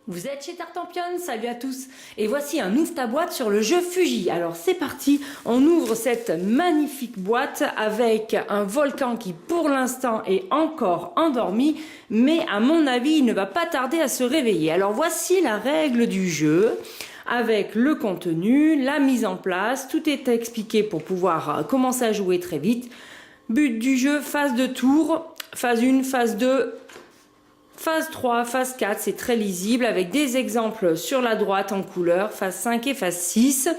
Vous êtes chez Tartampion, salut à tous. Et voici un ouvre ta boîte sur le jeu Fuji. Alors c'est parti, on ouvre cette magnifique boîte avec un volcan qui pour l'instant est encore endormi, mais à mon avis il ne va pas tarder à se réveiller. Alors voici la règle du jeu. Avec le contenu, la mise en place, tout est expliqué pour pouvoir commencer à jouer très vite. But du jeu, phase de tour, phase 1, phase 2, phase 3, phase 4, c'est très lisible avec des exemples sur la droite en couleur, phase 5 et phase 6.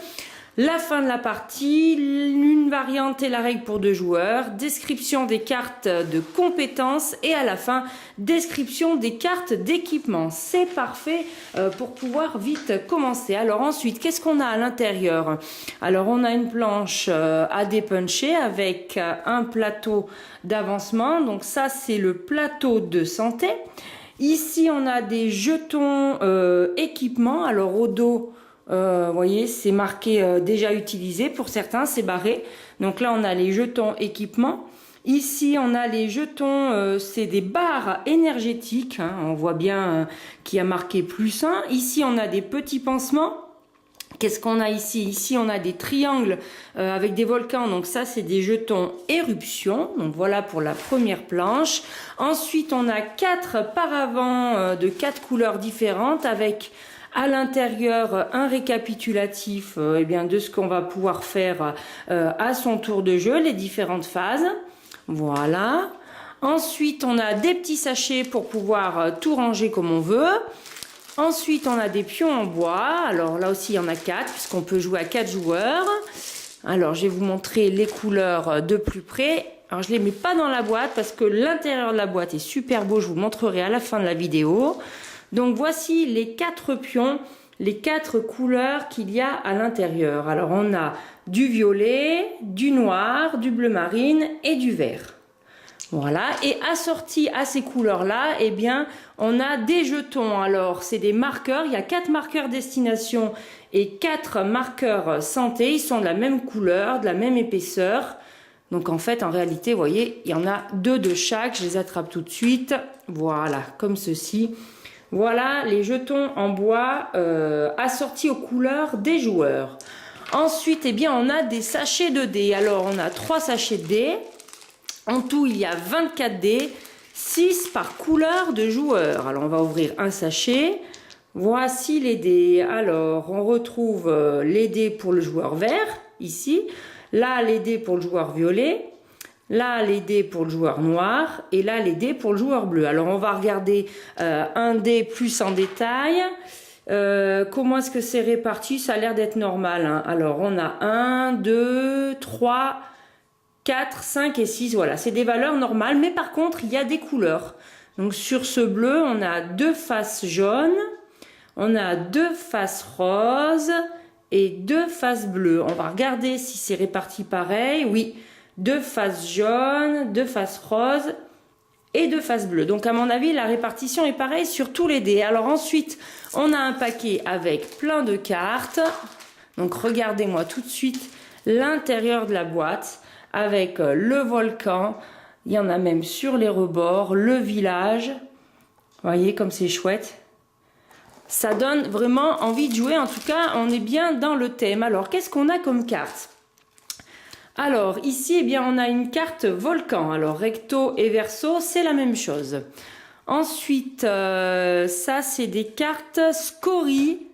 La fin de la partie, une variante et la règle pour 2 joueurs, description des cartes de compétences et à la fin, description des cartes d'équipement. C'est parfait pour pouvoir vite commencer. Alors ensuite, qu'est-ce qu'on a à l'intérieur? Alors on a une planche à dépuncher avec un plateau d'avancement. Donc ça, c'est le plateau de santé. Ici, on a des jetons équipement. Alors au dos, vous voyez, c'est marqué déjà utilisé. Pour certains, c'est barré. Donc là, on a les jetons équipement. Ici, on a les jetons, c'est des barres énergétiques. Hein, on voit bien qu'il y a marqué +1. Ici, on a des petits pansements. Qu'est-ce qu'on a ici? Ici, on a des triangles avec des volcans. Donc ça, c'est des jetons éruption. Donc voilà pour la première planche. Ensuite, on a 4 paravents de 4 couleurs différentes avec à l'intérieur un récapitulatif eh bien, de ce qu'on va pouvoir faire à son tour de jeu, les différentes phases. Voilà. Ensuite, on a des petits sachets pour pouvoir tout ranger comme on veut. Ensuite, on a des pions en bois. Alors là aussi, il y en a 4 puisqu'on peut jouer à 4 joueurs. Alors, je vais vous montrer les couleurs de plus près. Alors, je ne les mets pas dans la boîte parce que l'intérieur de la boîte est super beau. Je vous montrerai à la fin de la vidéo. Donc, voici les 4 pions, les 4 couleurs qu'il y a à l'intérieur. Alors, on a du violet, du noir, du bleu marine et du vert. Voilà, et assorti à ces couleurs-là, eh bien, on a des jetons. Alors, c'est des marqueurs. Il y a 4 marqueurs destination et 4 marqueurs santé. Ils sont de la même couleur, de la même épaisseur. Donc, en fait, en réalité, vous voyez, il y en a 2 de chaque. Je les attrape tout de suite. Voilà, comme ceci. Voilà les jetons en bois assortis aux couleurs des joueurs. Ensuite, eh bien, on a des sachets de dés. Alors, on a 3 sachets de dés. En tout, il y a 24 dés, 6 par couleur de joueur. Alors, on va ouvrir un sachet. Voici les dés. Alors, on retrouve les dés pour le joueur vert, ici. Là, les dés pour le joueur violet. Là, les dés pour le joueur noir. Et là, les dés pour le joueur bleu. Alors, on va regarder un dé plus en détail. Comment est-ce que c'est réparti? Ça a l'air d'être normal. Hein. Alors, on a 1, 2, 3... 4, 5 et 6, voilà, c'est des valeurs normales, mais par contre, il y a des couleurs. Donc, sur ce bleu, on a 2 faces jaunes, on a 2 faces roses et 2 faces bleues. On va regarder si c'est réparti pareil. Oui, 2 faces jaunes, 2 faces roses et 2 faces bleues. Donc, à mon avis, la répartition est pareille sur tous les dés. Alors, ensuite, on a un paquet avec plein de cartes. Donc, regardez-moi tout de suite l'intérieur de la boîte. Avec le volcan, il y en a même sur les rebords, le village. Vous voyez comme c'est chouette. Ça donne vraiment envie de jouer. En tout cas, on est bien dans le thème. Alors, qu'est-ce qu'on a comme carte? Alors, ici, eh bien, on a une carte volcan. Alors, recto et verso, c'est la même chose. Ensuite, ça, c'est des cartes scories.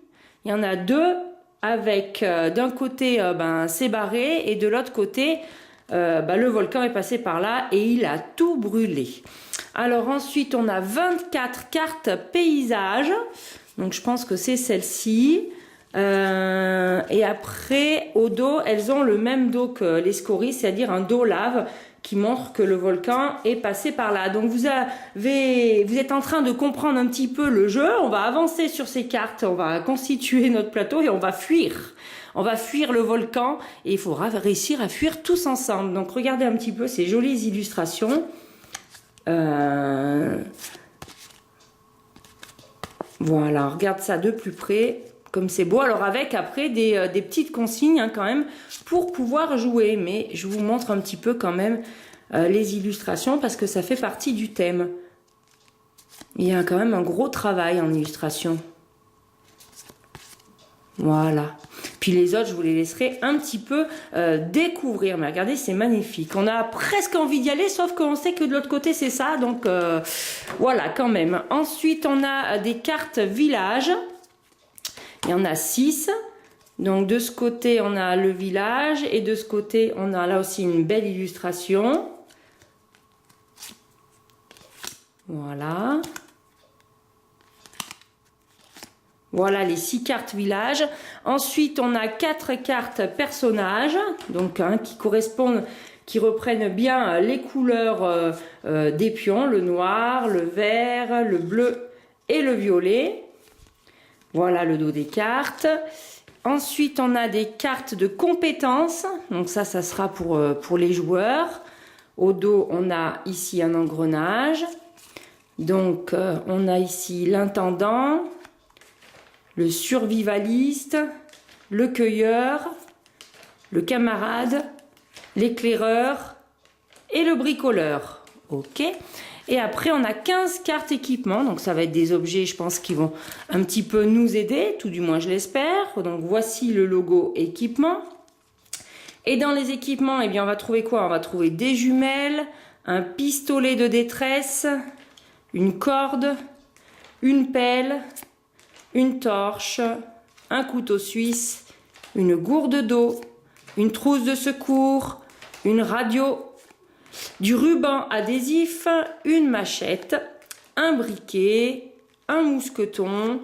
Il y en a 2 avec, d'un côté, c'est barré et de l'autre côté... le volcan est passé par là et il a tout brûlé. Alors ensuite, on a 24 cartes paysages. Donc je pense que c'est celle-ci. Et après, au dos, elles ont le même dos que les scories, c'est-à-dire un dos lave qui montre que le volcan est passé par là. Donc vous êtes en train de comprendre un petit peu le jeu. On va avancer sur ces cartes, on va constituer notre plateau et on va fuir. On va fuir le volcan et il faudra réussir à fuir tous ensemble. Donc regardez un petit peu ces jolies illustrations. Voilà, regarde ça de plus près. Comme c'est beau. Alors avec après des petites consignes hein, quand même pour pouvoir jouer. Mais je vous montre un petit peu quand même les illustrations parce que ça fait partie du thème. Il y a quand même un gros travail en illustration. Voilà. Puis les autres, je vous les laisserai un petit peu découvrir. Mais regardez, c'est magnifique. On a presque envie d'y aller, sauf qu'on sait que de l'autre côté, c'est ça. Donc, voilà, quand même. Ensuite, on a des cartes village. Il y en a 6. Donc, de ce côté, on a le village. Et de ce côté, on a là aussi une belle illustration. Voilà. Voilà les 6 cartes village. Ensuite, on a 4 cartes personnages, donc qui correspondent, qui reprennent bien les couleurs des pions, le noir, le vert, le bleu et le violet. Voilà le dos des cartes. Ensuite, on a des cartes de compétences. Donc ça sera pour les joueurs. Au dos, on a ici un engrenage. Donc, on a ici l'intendant, le survivaliste, le cueilleur, le camarade, l'éclaireur et le bricoleur. Ok. Et après, on a 15 cartes équipement. Donc, ça va être des objets, je pense, qui vont un petit peu nous aider. Tout du moins, je l'espère. Donc, voici le logo équipement. Et dans les équipements, eh bien, on va trouver quoi? On va trouver des jumelles, un pistolet de détresse, une corde, une pelle, une torche, un couteau suisse, une gourde d'eau, une trousse de secours, une radio, du ruban adhésif, une machette, un briquet, un mousqueton,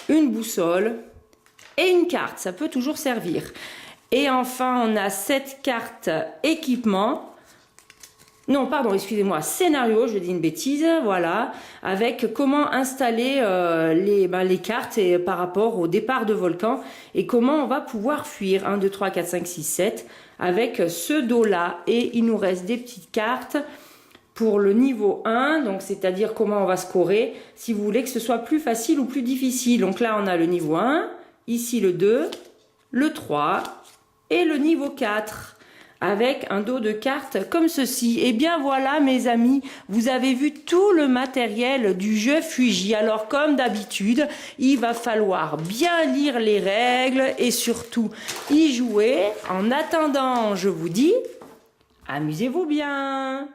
une boussole et une carte. Ça peut toujours servir. Et enfin, on a 7 cartes équipement. Non, pardon, excusez-moi, scénario, je dis une bêtise, voilà, avec comment installer les cartes et, par rapport au départ de volcan et comment on va pouvoir fuir. 1, 2, 3, 4, 5, 6, 7 avec ce dos-là. Et il nous reste des petites cartes pour le niveau 1, donc c'est-à-dire comment on va scorer si vous voulez que ce soit plus facile ou plus difficile. Donc là, on a le niveau 1, ici le 2, le 3 et le niveau 4. Avec un dos de cartes comme ceci. Et bien voilà mes amis, vous avez vu tout le matériel du jeu Fuji. Alors comme d'habitude, il va falloir bien lire les règles et surtout y jouer. En attendant, je vous dis, amusez-vous bien.